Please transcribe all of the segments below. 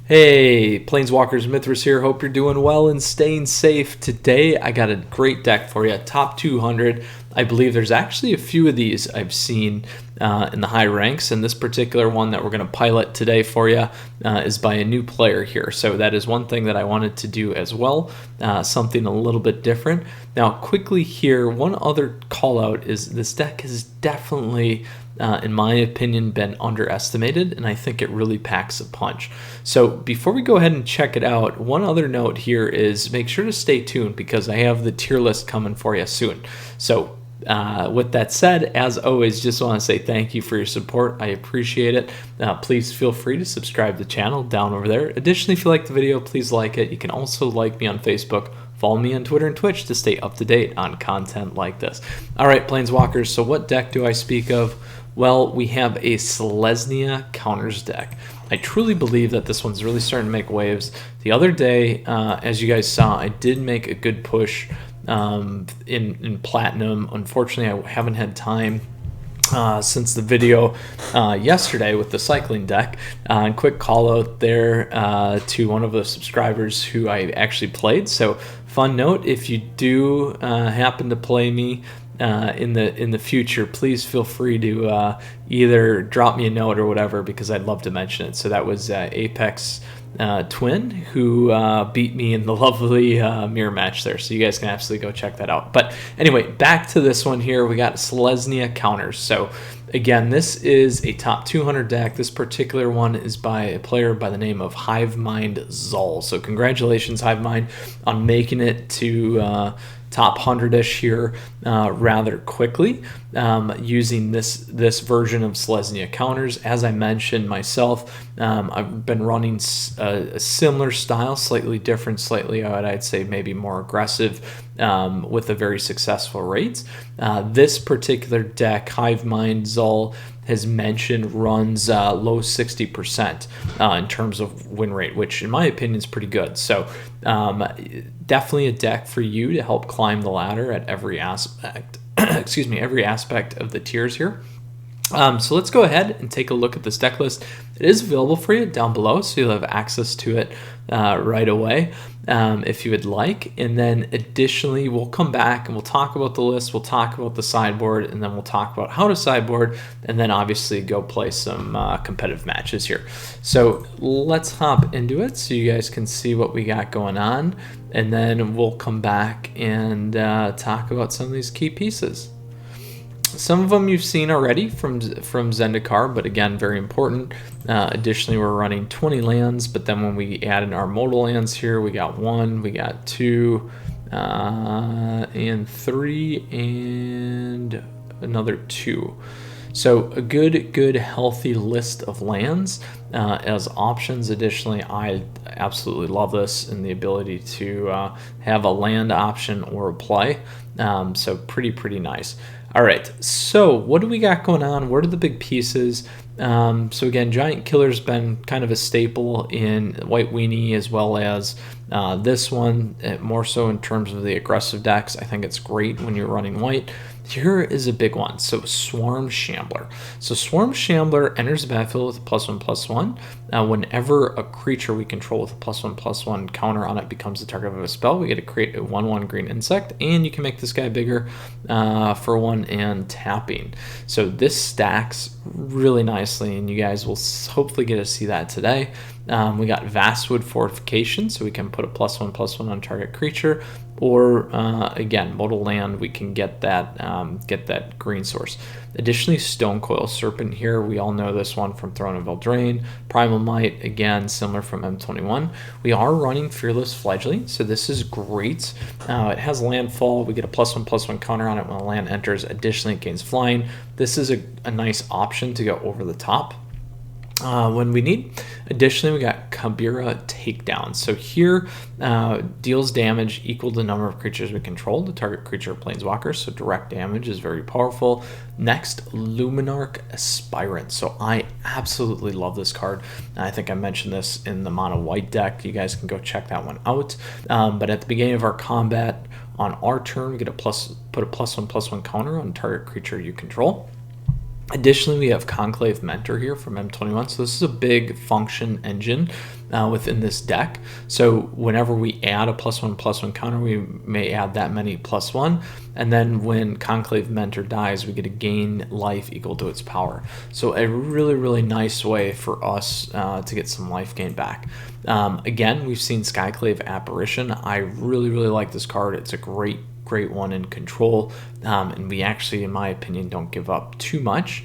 Hey, Planeswalkers, Mythras here. Hope you're doing well and staying safe. Today, I got a great deck for you, top 200. I believe there's actually a few of these I've seen in the high ranks, and this particular one that we're going to pilot today for you is by a new player here. So that is one thing that I wanted to do as well, something a little bit different. Now, quickly here, one other call out is this deck has definitely in my opinion, been underestimated, and I think it really packs a punch. So before we go ahead and check it out, one other note here is make sure to stay tuned because I have the tier list coming for you soon. So with that said, as always, just want to say thank you for your support. I appreciate it. Please feel free to subscribe to the channel down over there. Additionally, if you like the video, please like it. You can also like me on Facebook. Follow me on Twitter and Twitch to stay up to date on content like this. All right, Planeswalkers, so what deck do I speak of? Well, we have a Selesnya Counters deck. I truly believe that this one's really starting to make waves. The other day, as you guys saw, I did make a good push in Platinum. Unfortunately, I haven't had time since the video yesterday with the cycling deck. And quick call out there to one of the subscribers who I actually played. So fun note, if you do happen to play me in the future, please feel free to either drop me a note or whatever, because I'd love to mention it. So that was Apex Twin, who beat me in the lovely mirror match there. So you guys can absolutely go check that out. But anyway, back to this one here. We got Selesnya Counters. So again, this is a top 200 deck. This particular one is by a player by the name of Hivemind Zul. So congratulations, Hivemind, on making it to top 100-ish here rather quickly using this version of Selesnya Counters. As I mentioned myself, I've been running a similar style, slightly different, slightly, I'd say maybe more aggressive, with a very successful rates. This particular deck, Hivemind Zul has mentioned, runs low 60% in terms of win rate, which in my opinion is pretty good. So definitely a deck for you to help climb the ladder at every aspect. Excuse me, every aspect of the tiers here. So let's go ahead and take a look at this deck list. It is available for you down below, so you'll have access to it right away if you would like. And then additionally, we'll come back and we'll talk about the list, we'll talk about the sideboard, and then we'll talk about how to sideboard, and then obviously go play some competitive matches here. So let's hop into it so you guys can see what we got going on, and then we'll come back and talk about some of these key pieces. Some of them you've seen already from Zendikar, but again, very important. Additionally, we're running 20 lands, but then when we add in our modal lands here, we got 1, we got 2, and 3, and another 2. So a good healthy list of lands as options. Additionally, I absolutely love this and the ability to have a land option or a play. So pretty nice. All right, so what do we got going on? What are the big pieces? So again, Giant Killer's been kind of a staple in White Weenie, as well as this one, more so in terms of the aggressive decks. I think it's great when you're running white. Here is a big one. So Swarm Shambler. So Swarm Shambler enters the battlefield with a +1/+1. Whenever a creature we control with a +1/+1 counter on it becomes the target of a spell, we get to create a 1/1 green insect, and you can make this guy bigger for 1 and tapping. So this stacks really nicely, and you guys will hopefully get to see that today. We got Vastwood Fortification, so we can put a +1/+1 on target creature, or again, modal land, we can get that green source. Additionally, Stonecoil Serpent here, we all know this one from Throne of Eldraine. Primal Might, again, similar from M21. We are running Fearless Fledgling, so this is great. It has landfall, we get a +1/+1 counter on it when a land enters. Additionally, it gains flying. This is a nice option to go over the top when we need. Additionally, we got Kabira Takedown. So here, deals damage equal to the number of creatures we control, the target creature or planeswalker, so direct damage is very powerful. Next, Luminarch Aspirant. So I absolutely love this card. I think I mentioned this in the mono white deck. You guys can go check that one out. But at the beginning of our combat, on our turn, we get put a +1/+1 counter on target creature you control. Additionally, we have Conclave Mentor here from M21. So this is a big function engine within this deck. So whenever we add a +1/+1 counter, we may add that many +1, and then when Conclave Mentor dies, we get to gain life equal to its power. So a really nice way for us to get some life gain back. Again, we've seen Skyclave Apparition. I really like this card. It's a great one in control, and we actually, in my opinion, don't give up too much.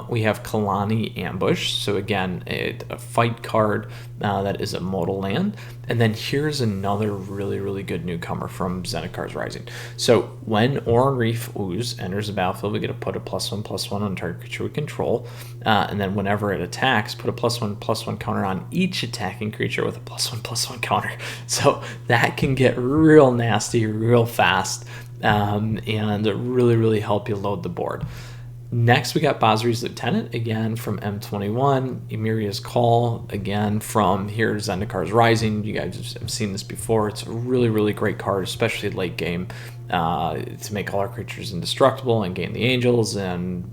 We have Kalani Ambush, so again, a fight card that is a modal land. And then here's another really good newcomer from Zendikar Rising. So when Oran Reef Ooze enters the battlefield, we get to put a +1/+1 on target creature we control, and then whenever it attacks, put a +1/+1 counter on each attacking creature with a +1/+1 counter. So that can get real nasty real fast, and really help you load the board. Next, we got Basri's Lieutenant, again from M21, Emiria's Call, again from here, Zendikar's Rising. You guys have seen this before. It's a really great card, especially late game, to make all our creatures indestructible and gain the angels and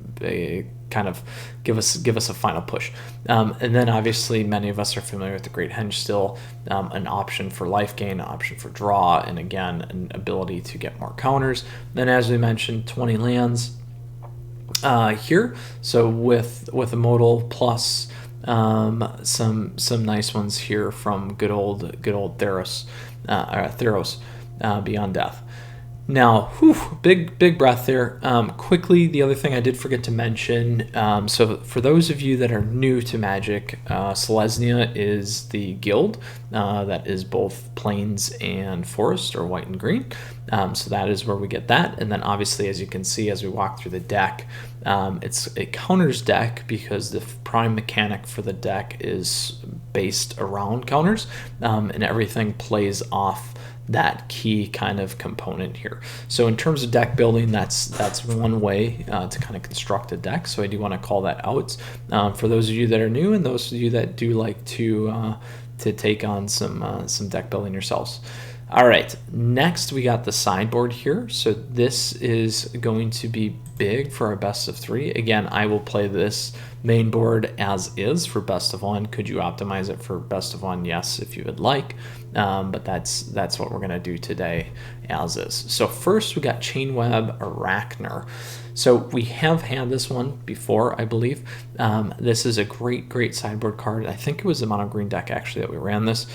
kind of give us a final push. And then obviously many of us are familiar with the Great Henge still, an option for life gain, an option for draw, and again, an ability to get more counters. Then as we mentioned, 20 lands. Here, so with a modal plus some nice ones here from good old Theros, Beyond Death. Now, big breath there. Quickly, the other thing I did forget to mention, so for those of you that are new to Magic, Selesnya is the guild that is both plains and forest, or white and green. So that is where we get that. And then obviously, as you can see, as we walk through the deck, it's a counters deck because the prime mechanic for the deck is based around counters, and everything plays off that key kind of component here. So in terms of deck building, that's one way to kind of construct a deck. So I do want to call that out for those of you that are new and those of you that do like to take on some deck building yourselves. All right, next we got the sideboard here. So this is going to be big for our best of 3. Again, I will play this main board as is for best of 1. Could you optimize it for best of 1? Yes, if you would like. But that's what we're gonna do today as is. So first we got Chainweb Arachner. So we have had this one before, I believe. This is a great sideboard card. I think it was the mono green deck actually that we ran this.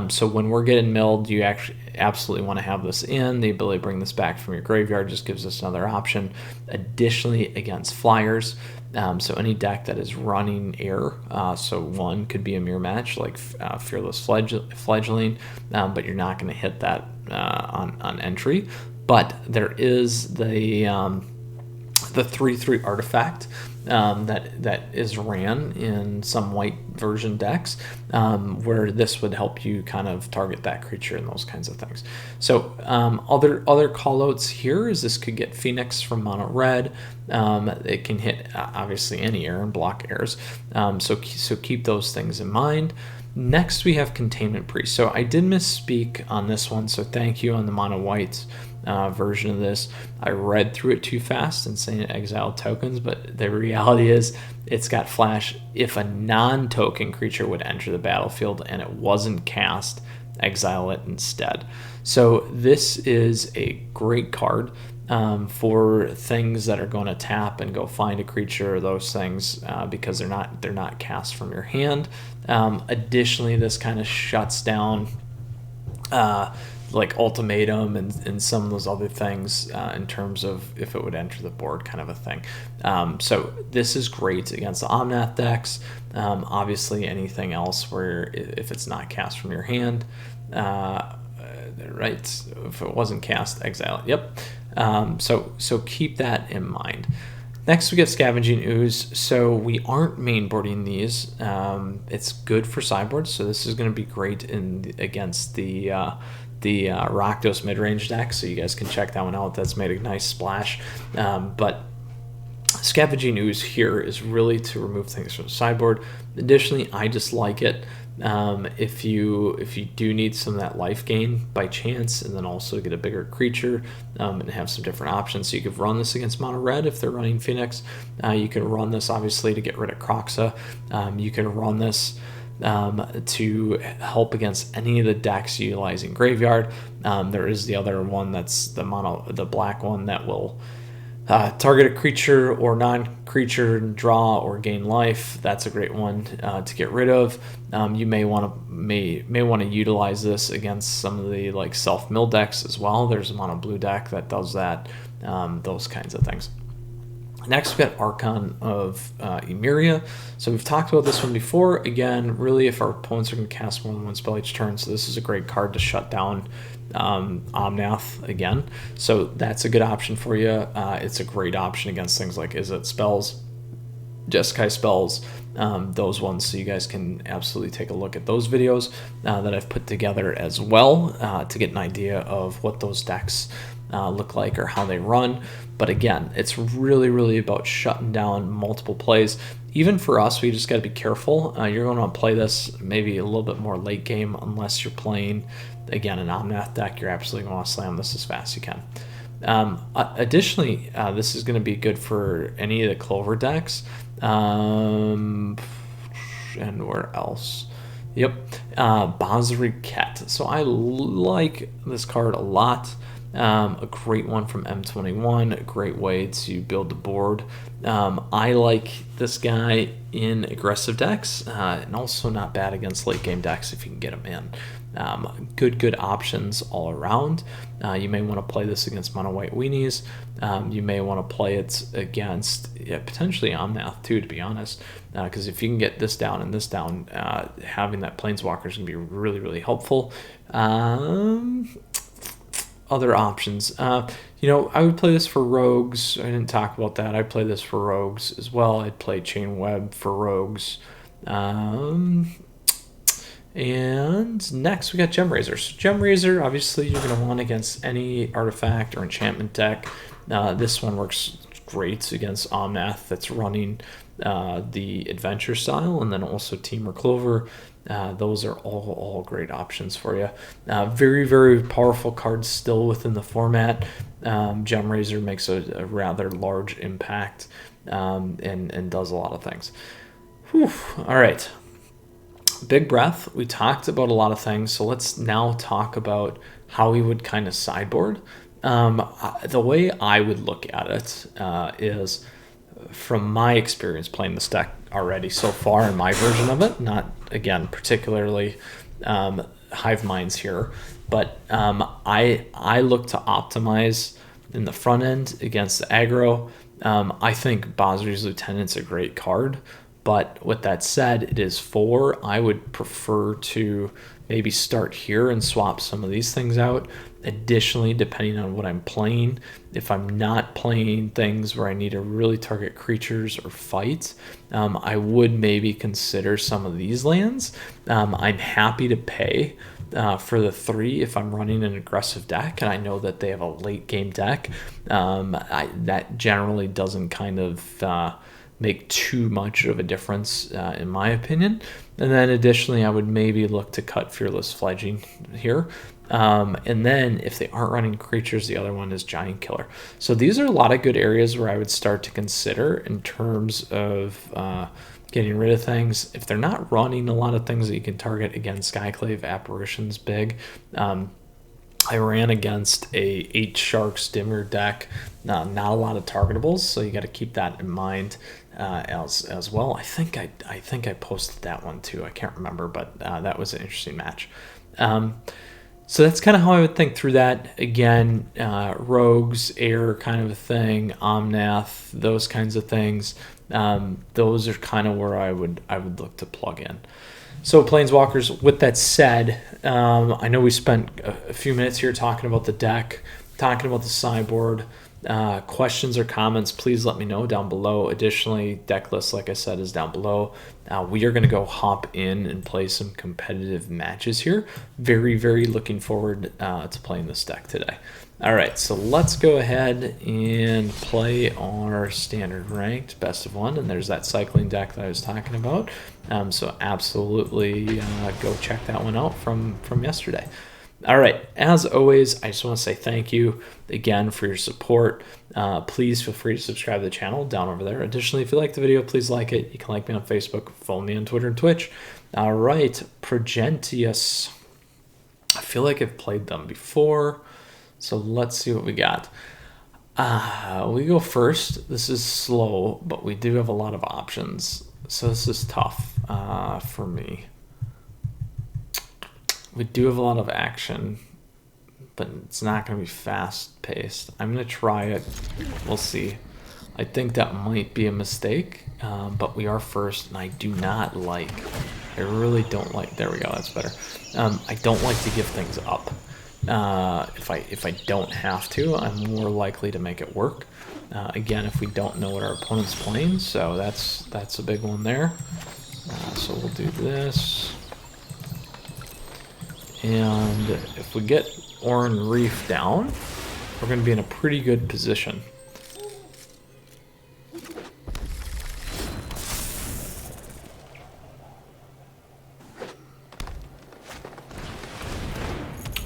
So when we're getting milled, you actually absolutely want to have this in. The ability to bring this back from your graveyard just gives us another option. Additionally, against flyers, so any deck that is running air, so one could be a mirror match like Fearless Fledgling, but you're not going to hit that on entry. But there is the 3/3 artifact that is ran in some white version decks, where this would help you kind of target that creature and those kinds of things. So other callouts here is this could get Phoenix from mono red. It can hit obviously any air and block airs. So keep those things in mind. Next we have Containment Priest. So I did misspeak on this one, so thank you on the mono white version of this. I read through it too fast and saying it exiled tokens, but the reality is it's got flash. If a non-token creature would enter the battlefield and it wasn't cast, exile it instead. So this is a great card for things that are going to tap and go find a creature or those things, because they're not cast from your hand. Additionally, this kind of shuts down like Ultimatum and some of those other things in terms of if it would enter the board kind of a thing. So this is great against the Omnath decks. Obviously anything else where if it's not cast from your hand, right, if it wasn't cast, exile it. Yep. So keep that in mind. Next we get Scavenging Ooze. So we aren't mainboarding these. It's good for sideboards, so this is going to be great against the Rakdos mid-range deck, so you guys can check that one out. That's made a nice splash. But Scavenging Ooze here is really to remove things from the sideboard. Additionally, I just like it if you do need some of that life gain by chance, and then also get a bigger creature and have some different options. So you could run this against mono red if they're running Phoenix. You can run this obviously to get rid of Croxa. You can run this to help against any of the decks utilizing graveyard. There is the other one that's the black one that will target a creature or non-creature, draw or gain life. That's a great one to get rid of. You may want to utilize this against some of the like self-mill decks as well. There's a mono blue deck that does that. Those kinds of things. Next, we've got Archon of Emeria. So we've talked about this one before. Again, really, if our opponents are going to cast more than one spell each turn, so this is a great card to shut down Omnath again. So that's a good option for you. It's a great option against things like Izzet spells, Jeskai spells, those ones. So you guys can absolutely take a look at those videos that I've put together as well to get an idea of what those decks look like or how they run. But again, it's really, really about shutting down multiple plays. Even for us, we just got to be careful. You're going to want to play this maybe a little bit more late game unless you're playing, again, an Omnath deck. You're absolutely going to want to slam this as fast as you can. Additionally, this is going to be good for any of the Clover decks. And where else? Yep, Basri Ket. So I like this card a lot. A great one from M21, a great way to build the board. I like this guy in aggressive decks, and also not bad against late game decks if you can get him in. Good options all around. You may want to play this against mono white weenies. You may want to play it against potentially Omnath too, to be honest, because if you can get this down and this down, having that Planeswalker is going to be really, really helpful. Other options, I would play this for rogues. I didn't talk about that. I'd play this for rogues as well. I'd play Chain Web for rogues. And next we got Gemrazor. So Gemrazor, obviously you're going to want against any artifact or enchantment deck. This one works great against Omnath that's running the adventure style, and then also Temur Clover. Those are all great options for you. Very, very powerful cards still within the format. Gemrazor makes a rather large impact and does a lot of things. Whew. All right. Big breath. We talked about a lot of things, so let's now talk about how we would kind of sideboard. The way I would look at it is, from my experience playing this deck already so far in my version of it, not again particularly hive minds here, but I look to optimize in the front end against the aggro. I think Basri's Lieutenant's a great card, but with that said, it is 4. I would prefer to maybe start here and swap some of these things out. Additionally, depending on what I'm playing, if I'm not playing things where I need to really target creatures or fight, I would maybe consider some of these lands. I'm happy to pay for the 3 if I'm running an aggressive deck and I know that they have a late game deck. That generally doesn't kind of make too much of a difference in my opinion. And then additionally, I would maybe look to cut Fearless Fledging here. And then if they aren't running creatures, the other one is Giant Killer. So these are a lot of good areas where I would start to consider in terms of getting rid of things. If they're not running a lot of things that you can target, again, Skyclave, Apparition's big. I ran against a 8 Sharks dimir deck, not a lot of targetables, so you got to keep that in mind as well. I think I posted that one too. I can't remember, but that was an interesting match. So that's kind of how I would think through that. Again, rogues, air kind of a thing, Omnath, those kinds of things. Those are kind of where I would look to plug in. So Planeswalkers, with that said, I know we spent a few minutes here talking about the deck, talking about the sideboard. Questions or comments, please let me know down below. Additionally, deck list, like I said, is down below. We are going to go hop in and play some competitive matches here. Very, very looking forward to playing this deck today. All right, so let's go ahead and play our standard ranked best of 1, and there's that cycling deck that I was talking about. So absolutely go check that one out from yesterday. All right, as always, I just want to say thank you again for your support. Please feel free to subscribe to the channel down over there. Additionally, if you like the video, please like it. You can like me on Facebook, follow me on Twitter and Twitch. All right, Progentius. I feel like I've played them before, so let's see what we got. We go first. This is slow, but we do have a lot of options, so this is tough for me. We do have a lot of action, but it's not going to be fast-paced. I'm going to try it. We'll see. I think that might be a mistake, but we are first, and I do not like... I really don't like... There we go, that's better. I don't like to give things up. If I don't have to, I'm more likely to make it work. Again, if we don't know what our opponent's playing, so that's a big one there. So we'll do this. And if we get Oran Reef down, we're going to be in a pretty good position.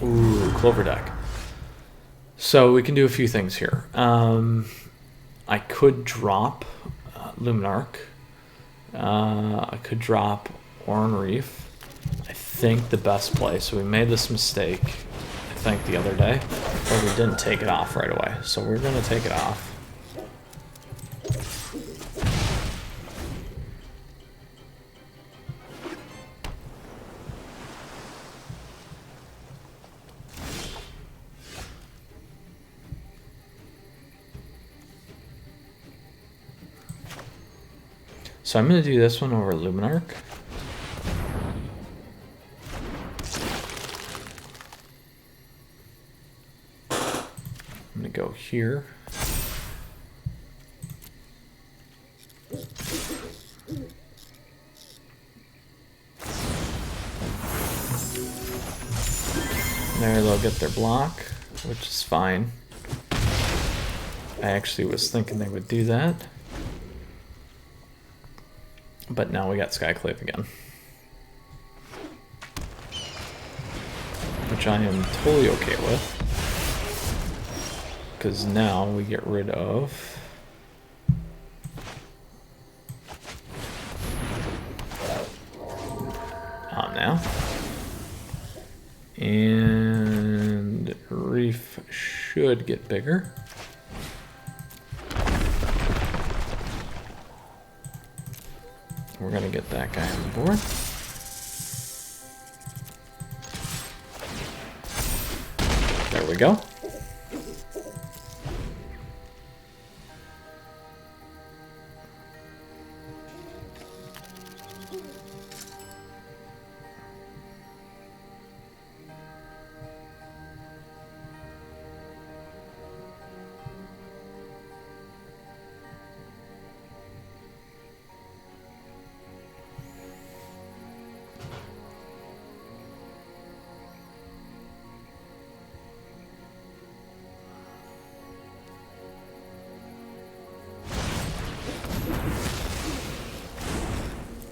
Ooh, Clover deck. So we can do a few things here. I could drop Luminarch. I could drop Oran Reef. I think the best play, so we made this mistake, I think, the other day, but we didn't take it off right away. So we're going to take it off. So I'm going to do this one over Luminarch. I'm going to go here. There, they'll get their block, which is fine. I actually was thinking they would do that. But now we got Skyclave again. Which I am totally okay with. Because now we get rid of... Omnath. And Reef should get bigger. We're going to get that guy on the board. There we go.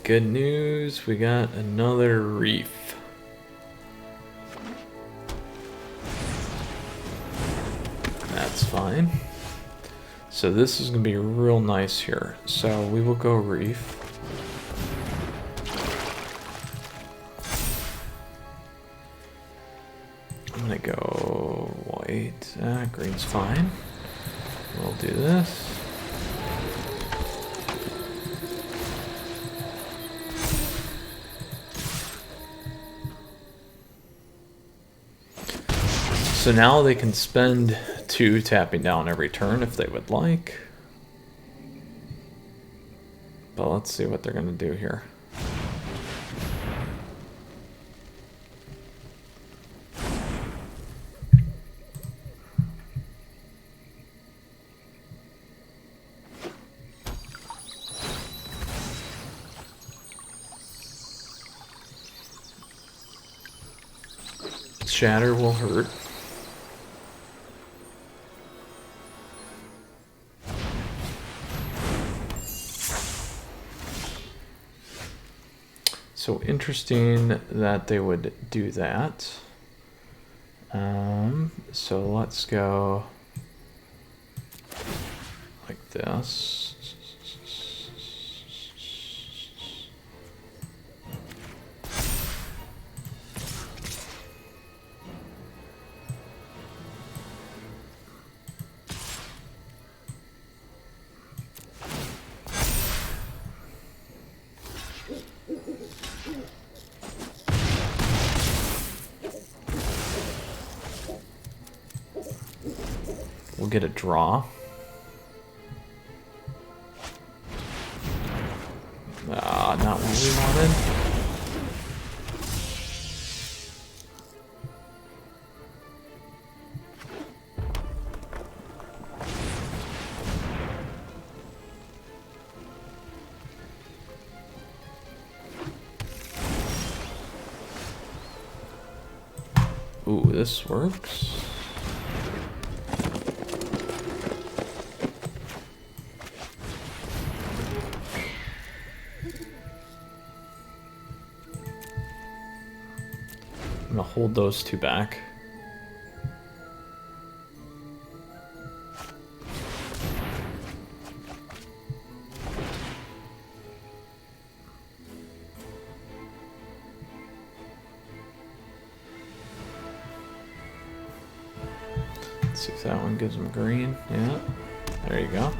Good news, we got another Reef. That's fine. So this is going to be real nice here. So we will go Reef. I'm going to go white. Green's fine. We'll do this. So now they can spend 2 tapping down every turn if they would like. But let's see what they're going to do here. Shatter will hurt. So interesting that they would do that. So let's go like this. we'll get a draw. Not what we wanted. Ooh, this works. I'm gonna hold those two back. Let's see if that one gives him green. Yeah, there you go.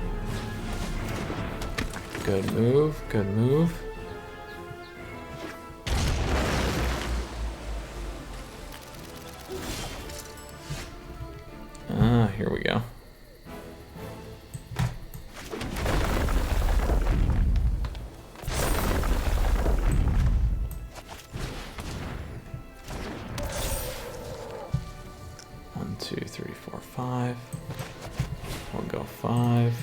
Good move, good move. Here we go. One, two, three, four, five. We'll go 5.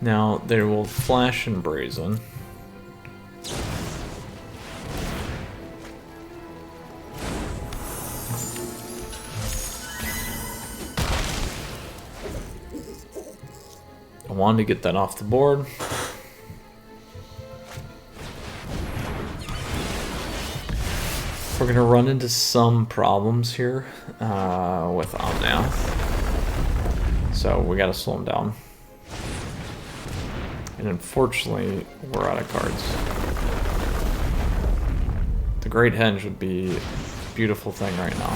Now they will flash and brazen. I wanted to get that off the board. We're gonna run into some problems here with Omnath, so we gotta slow him down. And unfortunately, we're out of cards. The Great Henge would be a beautiful thing right now.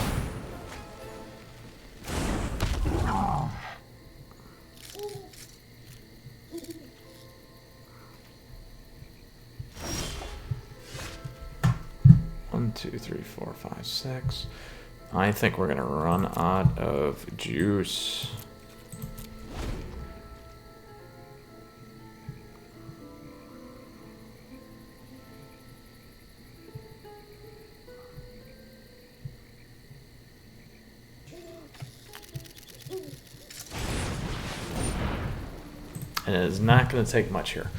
One, two, three, four, five, 6. I think we're gonna run out of juice. And it is not going to take much here.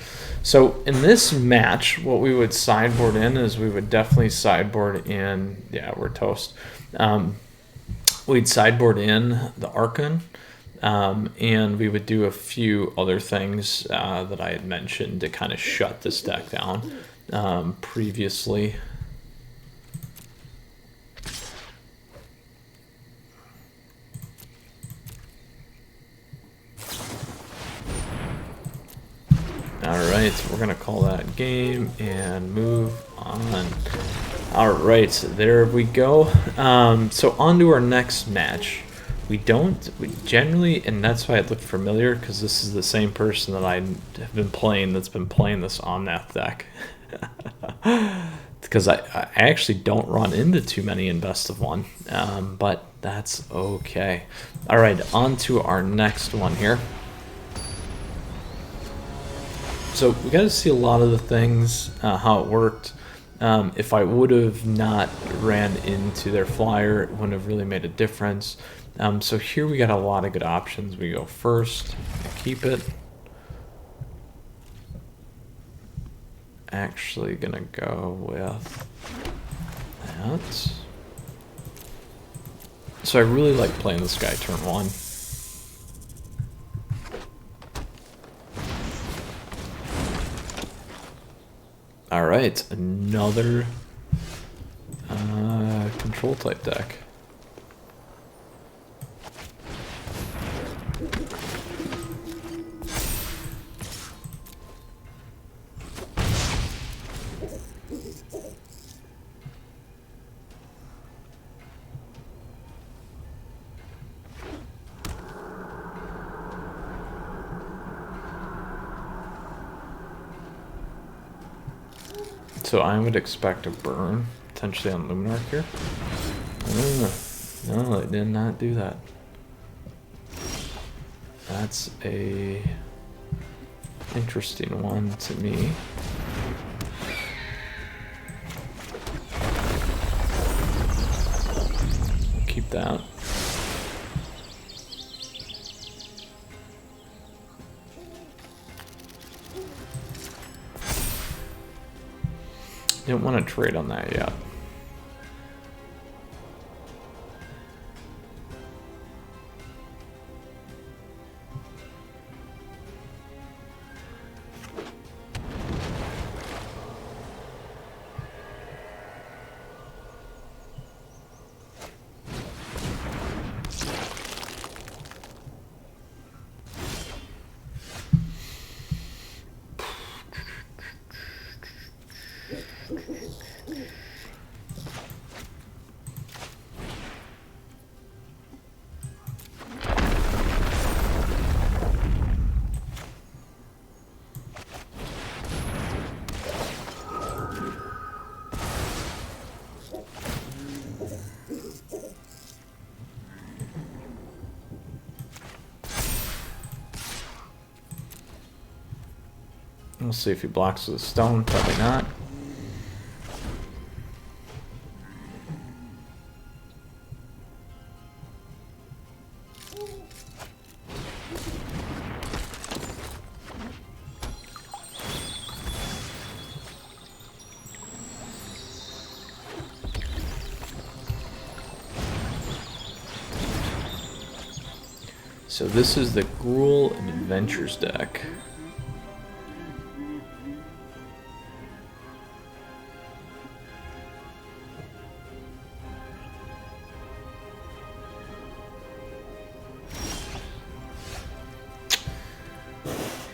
So in this match, what we would sideboard in is we would definitely sideboard in, yeah, we're toast. We'd sideboard in the Archon, and we would do a few other things that I had mentioned to kind of shut this deck down previously. Alright, we're going to call that game and move on. Alright, so there we go. So on to our next match. We generally, and that's why it looked familiar, because this is the same person that I have been playing that's been playing this Omnath deck. Because I actually don't run into too many in best of one, but that's okay. Alright, on to our next one here. So we got to see a lot of the things, how it worked. If I would have not ran into their flyer, it wouldn't have really made a difference. So here we got a lot of good options. We go first, keep it. Actually gonna go with that. So I really like playing this guy turn 1. Alright, another control type deck. So I would expect a burn, potentially on Luminarch here. No, they did not do that. That's a interesting one to me. Keep that. Didn't want to trade on that yet. We'll see if he blocks with a stone. Probably not. So this is the Gruul Adventures deck.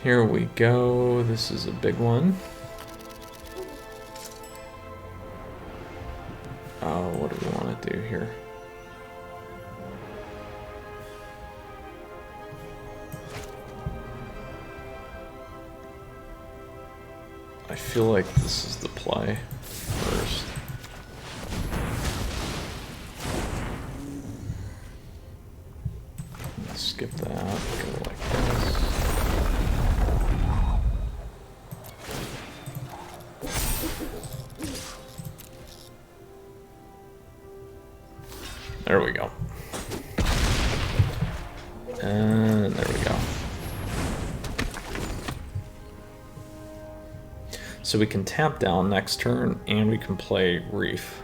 Here we go. This is a big one. Oh, what do we want to do here? I feel like this is the play first. Let's skip that. Go like this. There we go. And there we go. So we can tap down next turn and we can play Reef.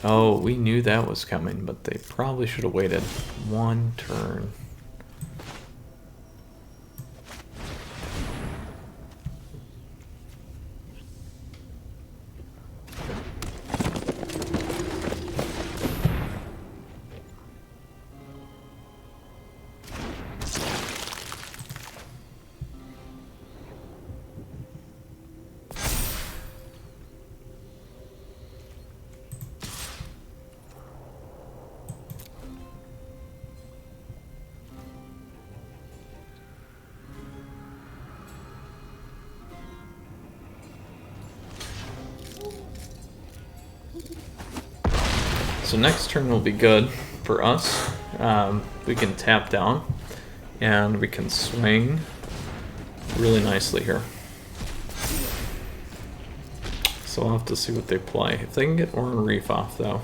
Oh, we knew that was coming, but they probably should have waited one turn. So next turn will be good for us. We can tap down and we can swing really nicely here. So we'll have to see what they play. If they can get Oran Reef off though.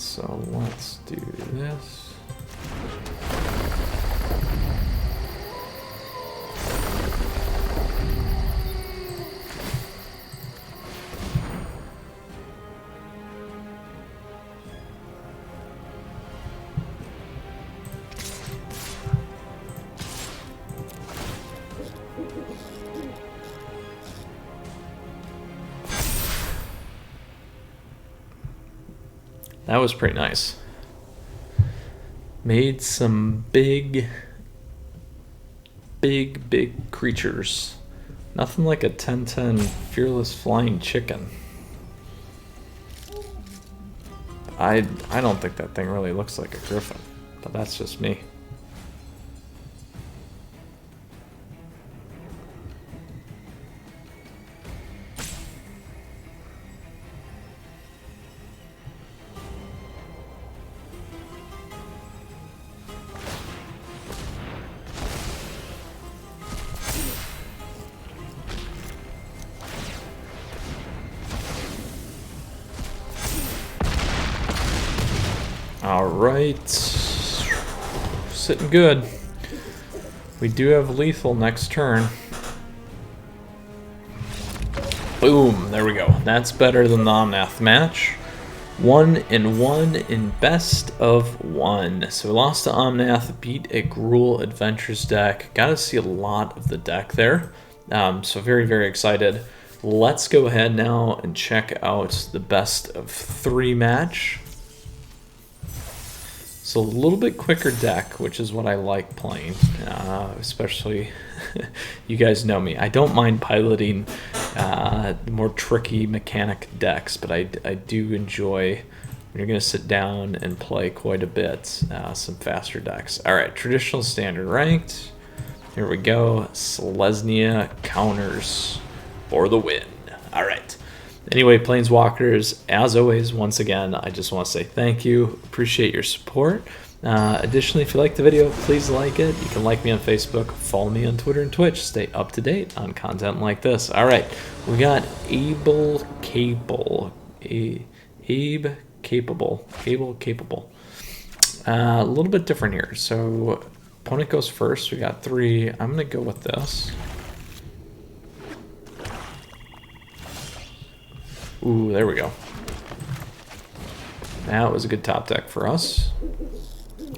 so let's do this. That was pretty nice. Made some big creatures. Nothing like a 10/10 fearless flying chicken. I don't think that thing really looks like a griffin, but that's just me. All right, sitting good. We do have lethal next turn. Boom, there we go. That's better than the Omnath match. 1-1 in best of 1. So we lost to Omnath, beat a Gruul Adventures deck. Got to see a lot of the deck there. So very excited. Let's go ahead now and check out the best of 3 match. So a little bit quicker deck, which is what I like playing, especially, you guys know me. I don't mind piloting more tricky mechanic decks, but I do enjoy when you're going to sit down and play quite a bit, some faster decks. All right, traditional standard ranked. Here we go. Selesnya Counters for the win. All right. Anyway, Planeswalkers, as always, once again, I just want to say thank you. Appreciate your support. Additionally, if you like the video, please like it. You can like me on Facebook, follow me on Twitter and Twitch. Stay up to date on content like this. All right, we got Able Capable. Able Capable. A little bit different here. So, opponent goes first. We got 3. I'm going to go with this. Ooh, there we go. That was a good top deck for us.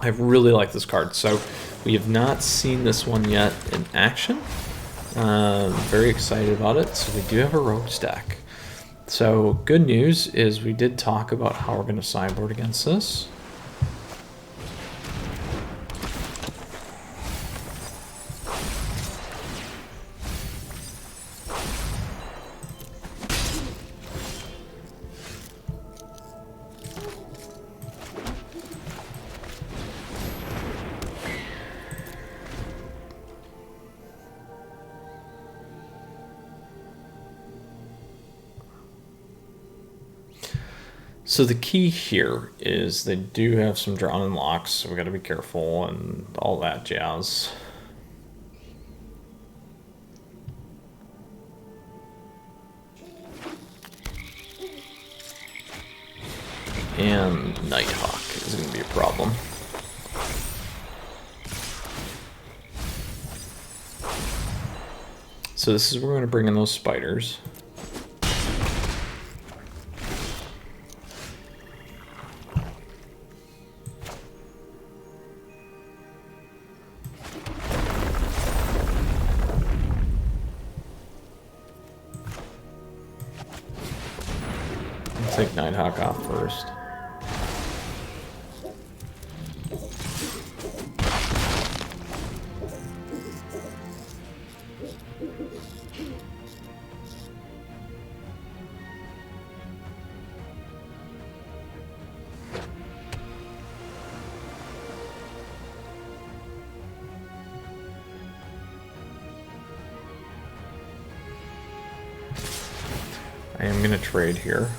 I really like this card. So we have not seen this one yet in action. Very excited about it. So we do have a rogues deck. So good news is we did talk about how we're going to sideboard against this. So the key here is they do have some drawn and locks, so we got to be careful and all that jazz. And Nighthawk is going to be a problem. So this is where we're going to bring in those spiders. Take Nighthawk off first. I am going to trade here.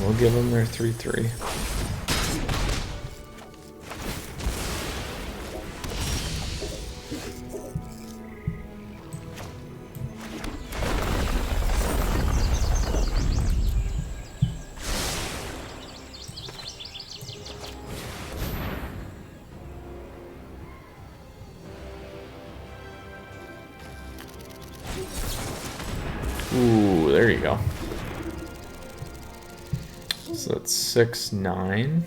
We'll give them their 3/3. go. So that's 6, 9.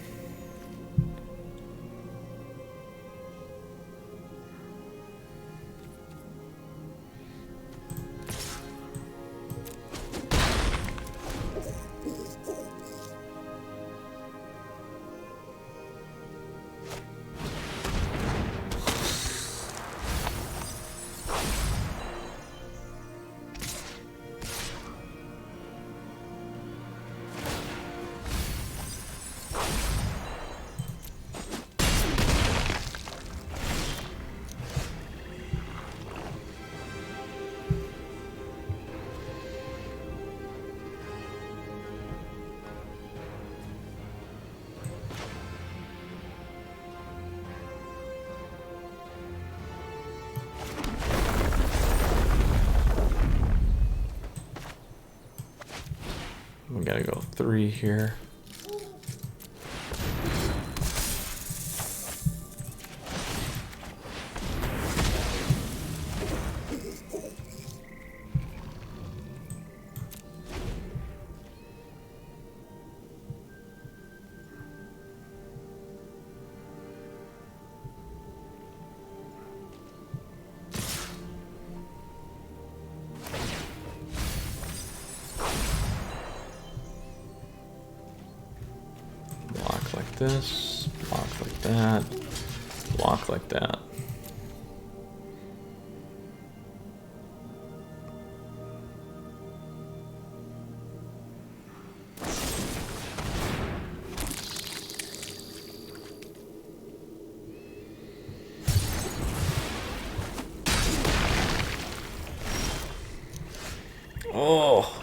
We gotta go 3 here. This, block like that, block like that. Oh.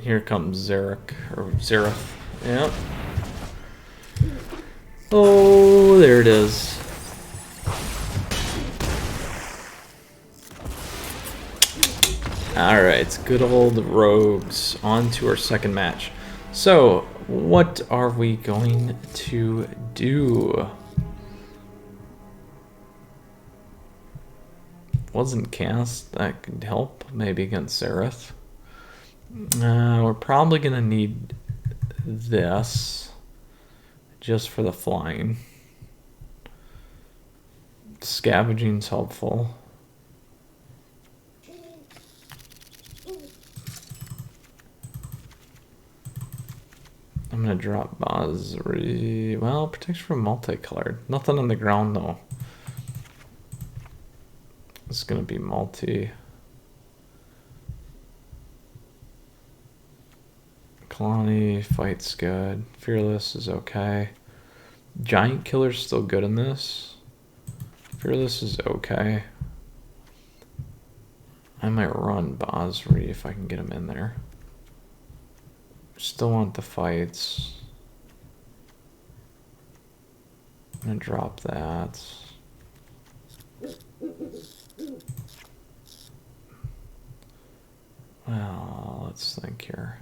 Here comes Zarek, or Zareth. Yep. Oh, there it is. Alright, good old rogues. On to our second match. So, what are we going to do? Wasn't cast, that could help, maybe against Zareth. We're probably going to need this just for the flying. Scavenging's helpful. I'm going to drop Basri. Well, protection from multicolored. Nothing on the ground though. It's going to be multi. Kalani, fight's good. Fearless is okay. Giant Killer's still good in this. Fearless is okay. I might run Basri if I can get him in there. Still want the fights. I'm gonna drop that. Well, let's think here.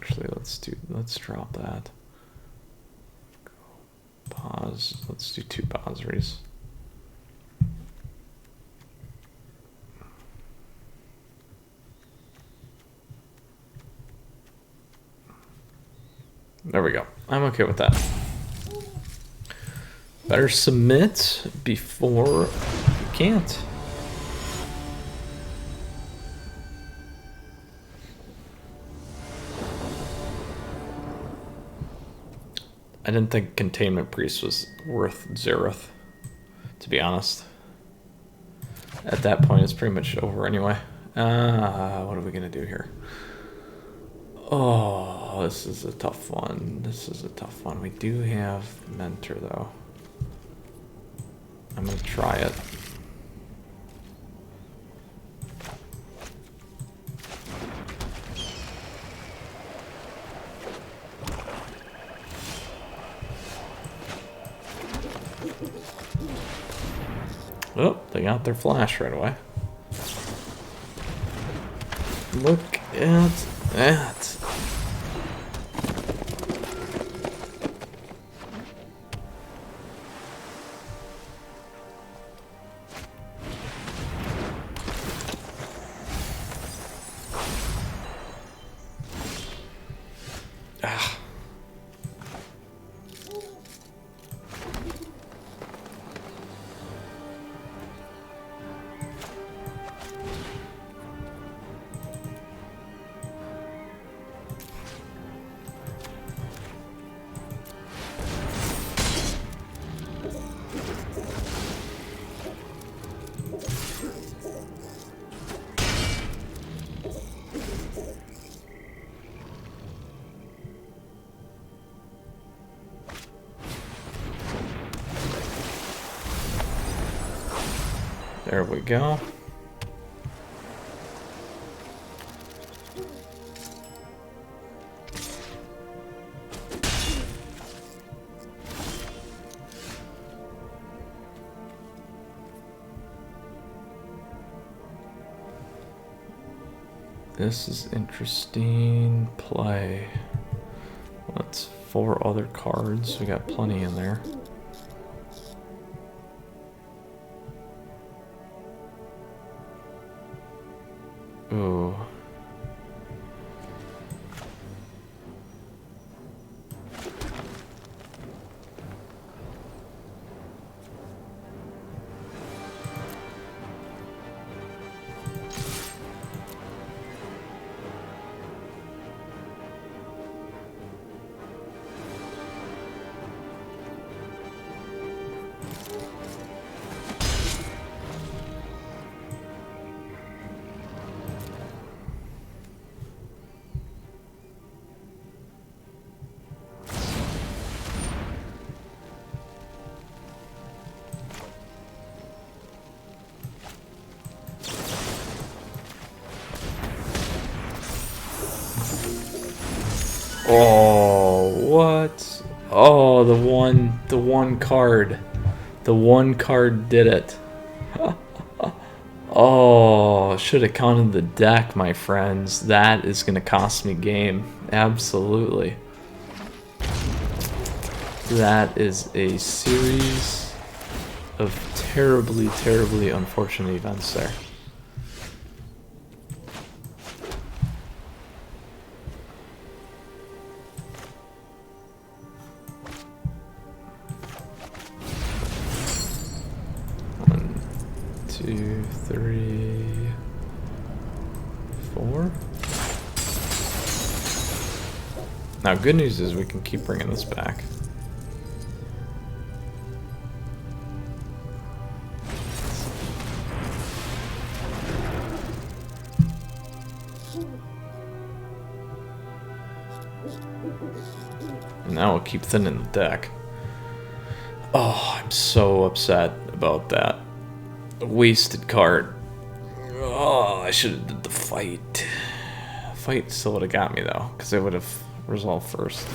Actually, let's drop that. Pause. Let's do 2 Basris. There we go. I'm okay with that. Better submit before you can't. I didn't think Containment Priest was worth Zareth, to be honest. At that point, it's pretty much over anyway. What are we gonna do here? Oh. Oh, this is a tough one. This is a tough one. We do have Mentor, though. I'm going to try it. Oh, they got their flash right away. Look at that. Ah. There we go. This is interesting play. That's 4 other cards. We got plenty in there. Ooh. Oh, what? Oh, the one card. The one card did it. Oh, should have counted the deck, my friends. That is going to cost me game. Absolutely. That is a series of terribly, terribly unfortunate events there. One, two, three, four. Now, good news is we can keep bringing this back. Now we'll keep thinning the deck. Oh, I'm so upset about that. Wasted card. Oh, I should have did the fight. Fight still would have got me though, because it would have resolved first.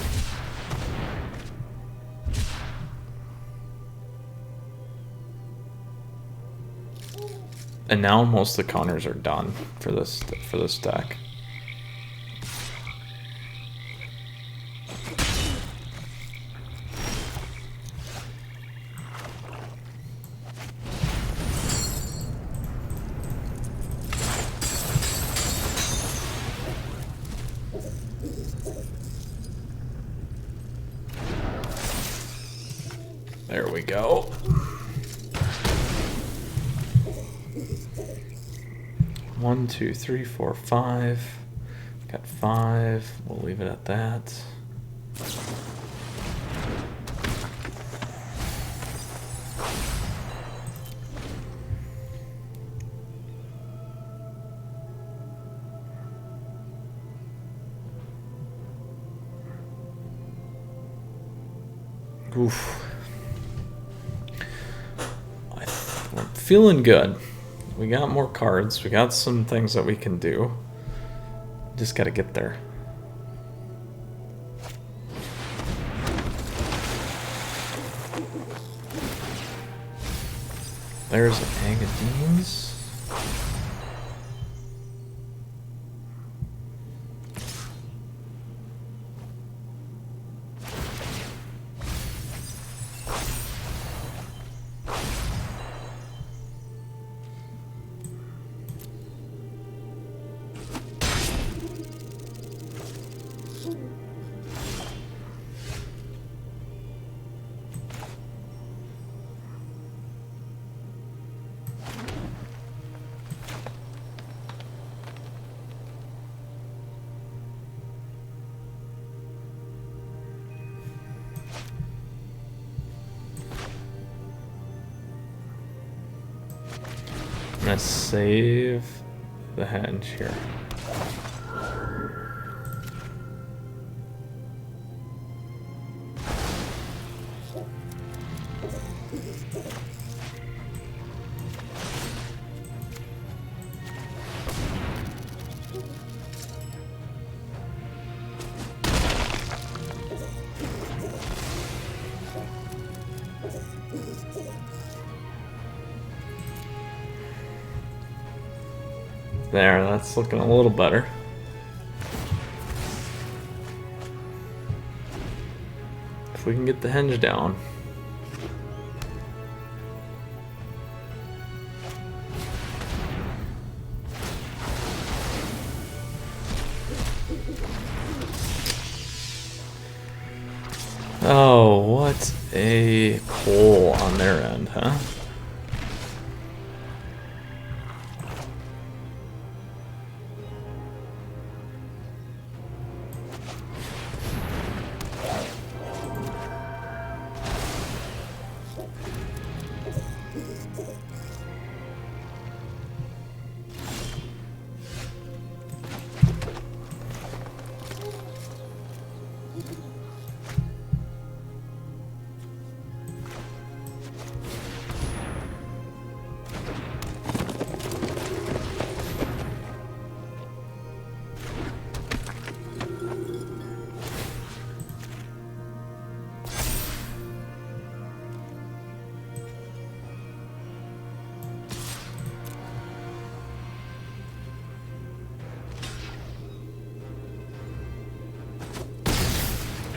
And now most of the counters are done for this deck. There we go. One, two, three, four, five. Got 5. We'll leave it at that. Oof. We're feeling good. We got more cards. We got some things that we can do. Just got to get there. There's Agadines. I'm gonna save the henge here. There, that's looking a little better. If we can get the henge down. Oh, what a pull on their end, huh?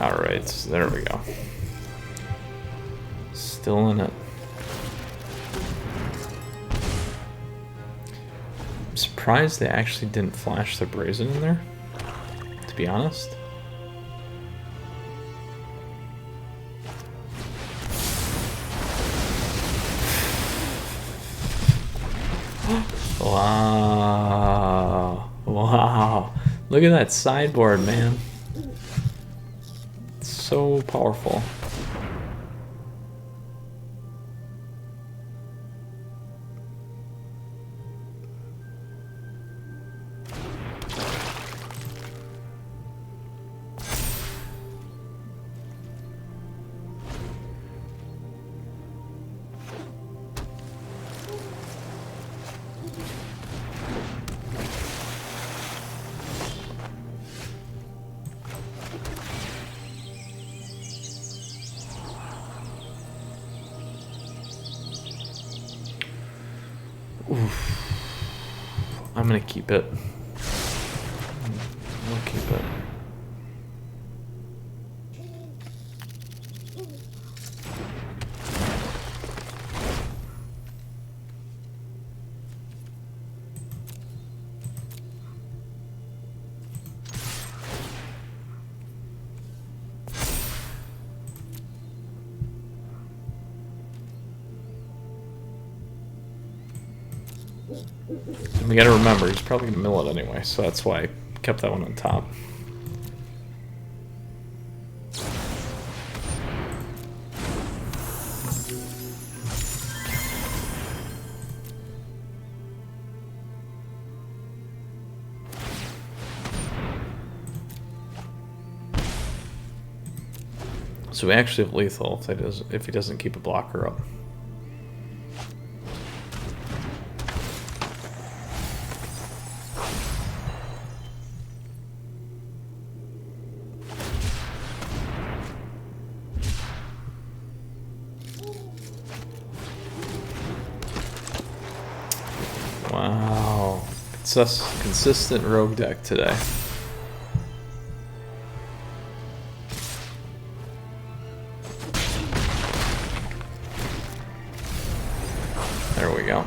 Alright, so there we go. Still in it. I'm surprised they actually didn't flash the brazen in there, to be honest. Wow. Wow. Look at that sideboard, man. So powerful. Oof. I'm gonna keep it. We'll keep it. And we gotta remember, he's probably gonna mill it anyway, so that's why I kept that one on top. So we actually have lethal if he doesn't keep a blocker up. Wow, it's a consistent rogue deck today. There we go.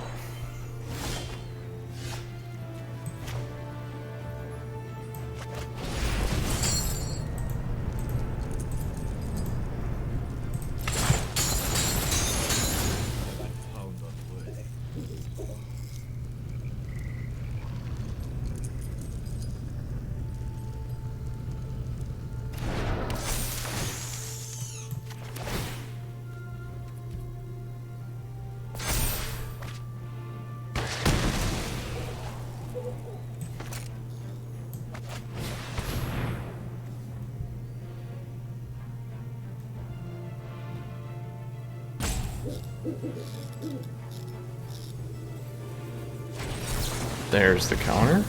There's the counter.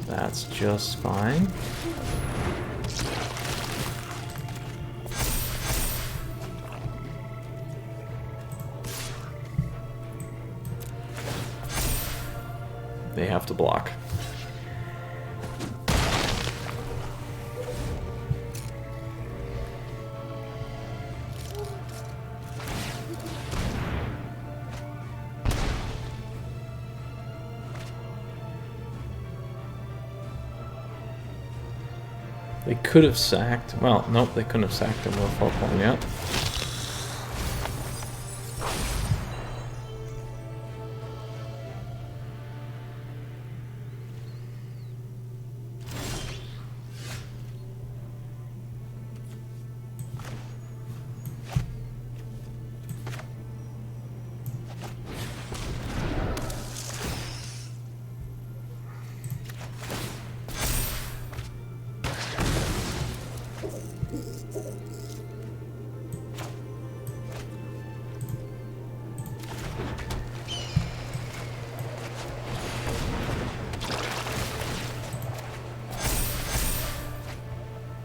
That's just fine. They have to block. They could have sacked. Well, nope, they couldn't have sacked him with 4 yet.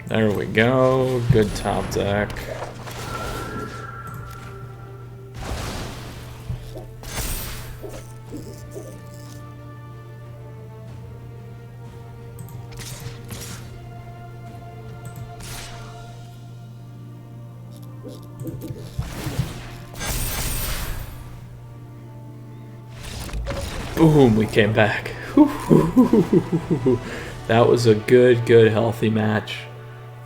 There we go. Good top deck. Boom, we came back. That was a good, healthy match.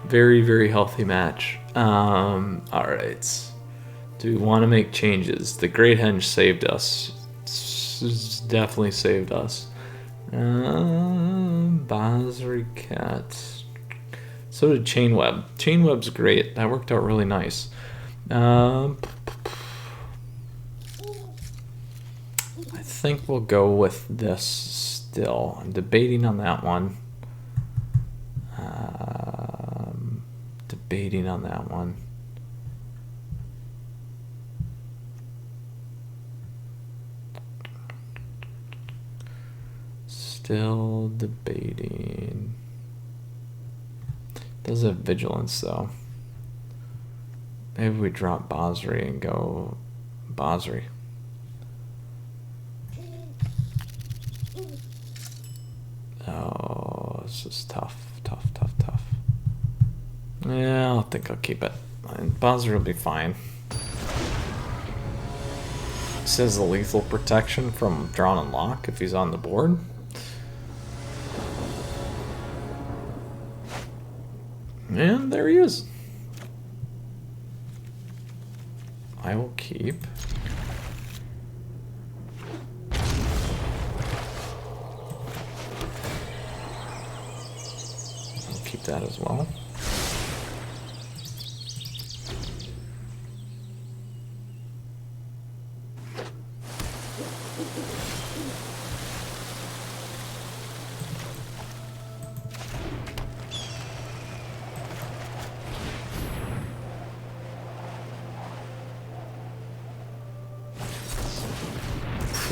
Very, very healthy match. Alright. Do we want to make changes? The Great Henge saved us. It's definitely saved us. Basri Cat. So did Chainweb. Chainweb's great. That worked out really nice. I think we'll go with this still. I'm debating on that one. Debating on that one. Still debating. Does have vigilance though. Maybe we drop Basri and go Basri. Oh, this is tough. Yeah, I think I'll keep it. And Basri will be fine. It says the lethal protection from drawn and lock if he's on the board. And there he is. I will keep. I'll keep that as well.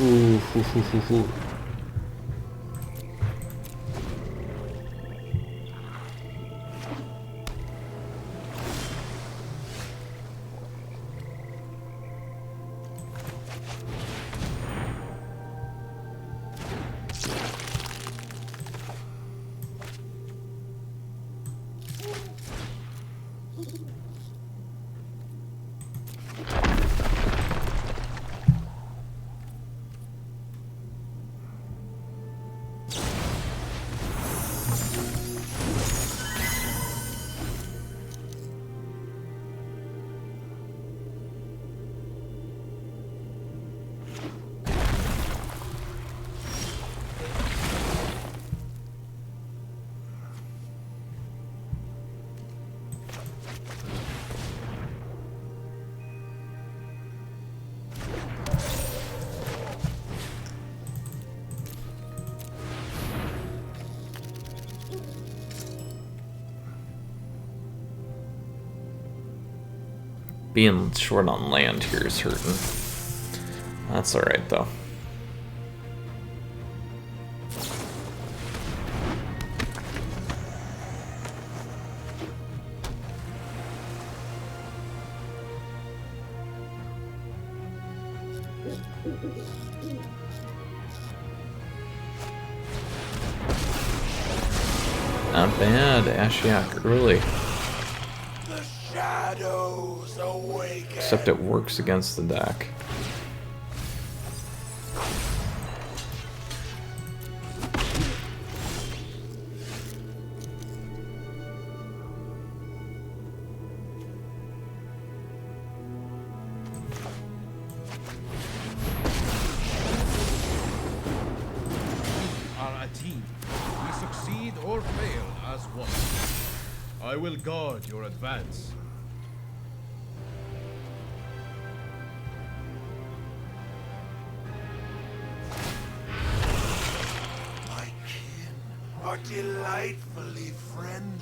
Ooh, ooh, ooh, ooh, ooh. Being short on land here is hurting. That's alright though. Not bad, Ashiok early. The shadows awaken. Except it works against the deck. Are a team. We succeed or fail as one. I will guard your advance. My kin are delightfully friendly.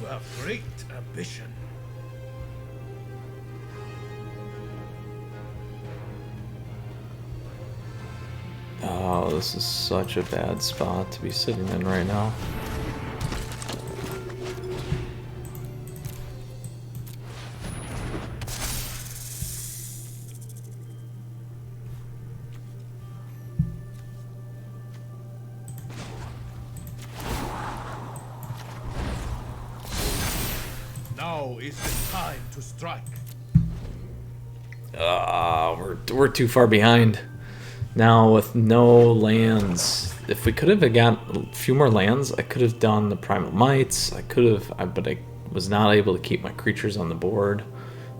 You have great ambition. Oh, this is such a bad spot to be sitting in right now. Now is the time to strike. We're too far behind. Now with no lands, if we could have got a few more lands, I could have done the Primal Mites. I could have, but I was not able to keep my creatures on the board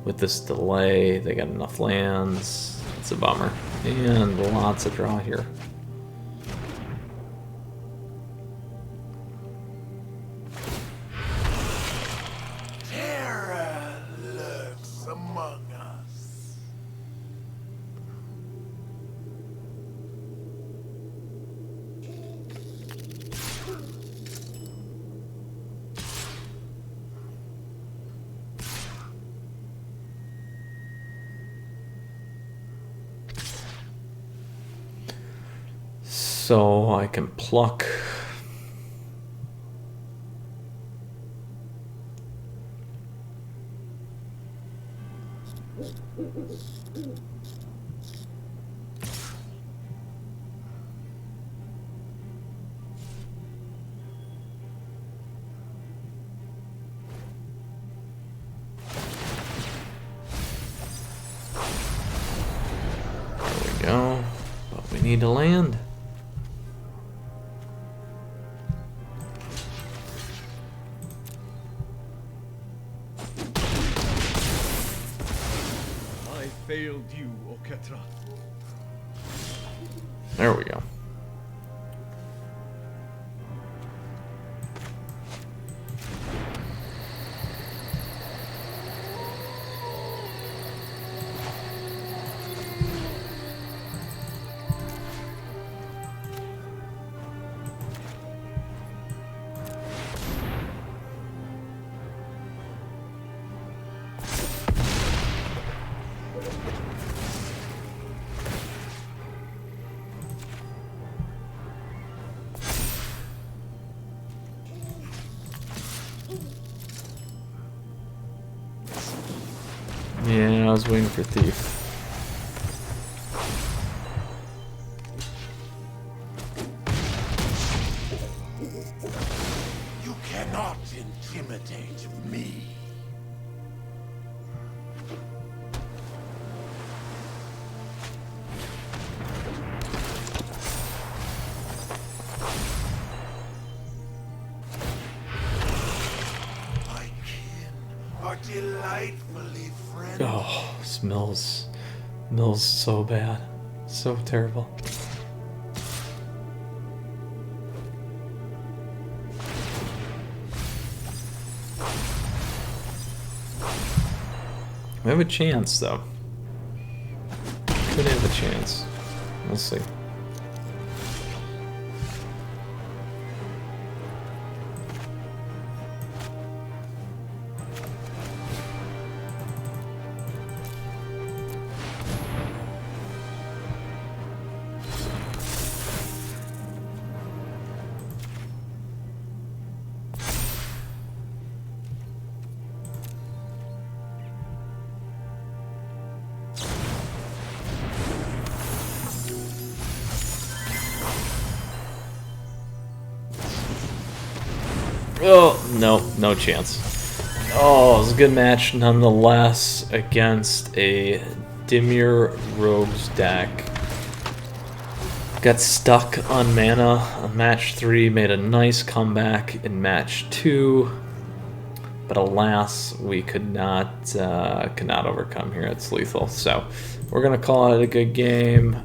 with this delay. They got enough lands. It's a bummer, and lots of draw here. Terror lurks among us. So I can pluck. There we go. But we need to land. failed you, O Ketra. There we go. Yeah, I was waiting for Thief. You cannot intimidate me. My kin are delightfully friendly. Oh, smells so bad. So terrible. We have a chance, though. Could have a chance. We'll see. Oh, no chance. Oh, it was a good match nonetheless against a Dimir Rogues deck. Got stuck on mana on match 3, made a nice comeback in match 2, but alas, we could not overcome here. It's lethal, so we're gonna call it a good game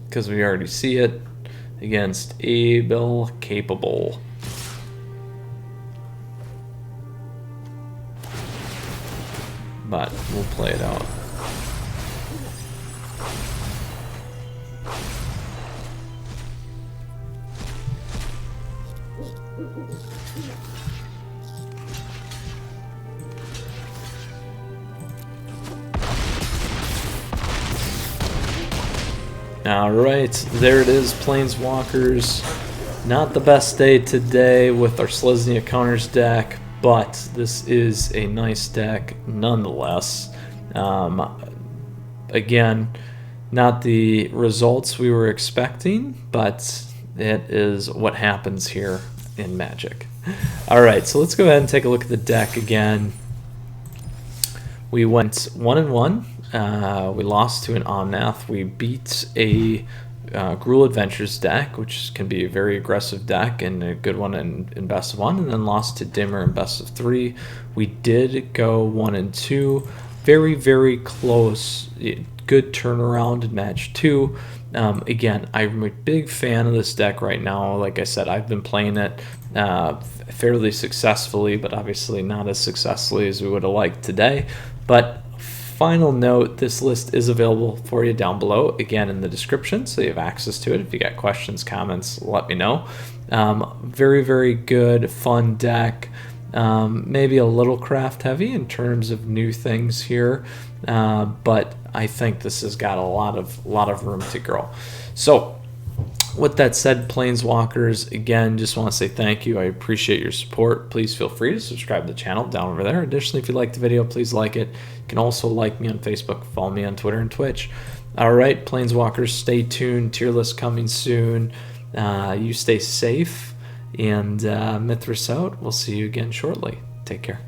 because we already see it against Able Capable. But we'll play it out. Alright, there it is, Planeswalkers. Not the best day today with our Selesnya Counters deck, but this is a nice deck nonetheless. Again, not the results we were expecting, but it is what happens here in Magic. Alright, so let's go ahead and take a look at the deck again. We went 1-1. We lost to an Omnath. We beat a Gruul Adventures deck, which can be a very aggressive deck and a good one in best of 1, and then lost to Dimir in best of 3. We did go 1-2. Very close. Good turnaround in match 2. Again, I'm a big fan of this deck right now. Like I said, I've been playing it fairly successfully, but obviously not as successfully as we would have liked today. But final note, this list is available for you down below, again in the description, so you have access to it. If you got questions, comments, let me know. Very good, fun deck. Maybe a little craft heavy in terms of new things here, but I think this has got a lot of room to grow. So with that said, Planeswalkers, again, just want to say thank you. I appreciate your support. Please feel free to subscribe to the channel down over there. Additionally, if you liked the video, please like it. You can also like me on Facebook, follow me on Twitter and Twitch. All right, Planeswalkers, stay tuned. Tier list coming soon. You stay safe, and Mythras out. We'll see you again shortly. Take care.